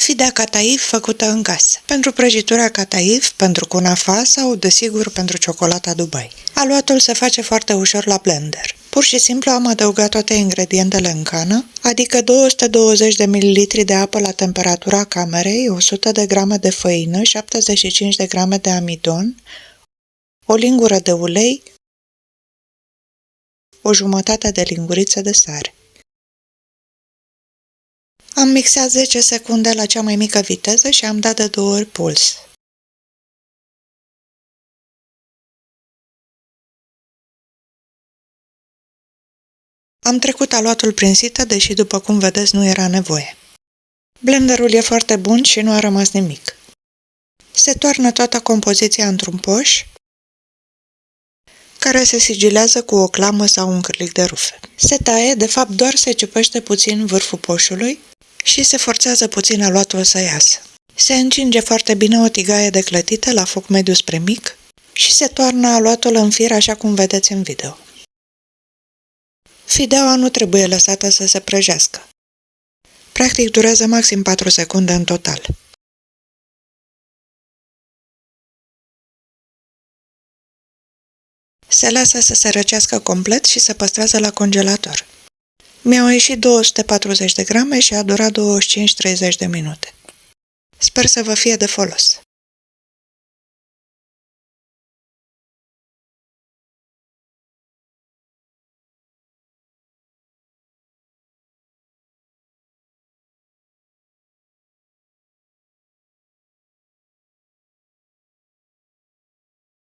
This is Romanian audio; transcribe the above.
Fidea cataif făcută în casă. Pentru prăjitura cataif, pentru cunafa sau, desigur, pentru ciocolata Dubai. Aluatul se face foarte ușor la blender. Pur și simplu am adăugat toate ingredientele în cană, adică 220 de ml de apă la temperatura camerei, 100 de grame de făină, 75 de grame de amidon, o lingură de ulei, o jumătate de linguriță de sare. Am mixat 10 secunde la cea mai mică viteză și am dat de 2 ori puls. Am trecut aluatul prin sită, deși după cum vedeți nu era nevoie. Blenderul e foarte bun și nu a rămas nimic. Se toarnă toată compoziția într-un poș, care se sigilează cu o clamă sau un cârlig de rufe. Se taie, de fapt doar se ciupește puțin vârful poșului și se forțează puțin aluatul să iasă. Se încinge foarte bine o tigaie de clătite la foc mediu spre mic și se toarnă aluatul în fir așa cum vedeți în video. Fideaua nu trebuie lăsată să se prăjească. Practic durează maxim 4 secunde în total. Se lasă să se răcească complet și se păstrează la congelator. Mi-au ieșit 240 de grame și a durat 25-30 de minute. Sper să vă fie de folos.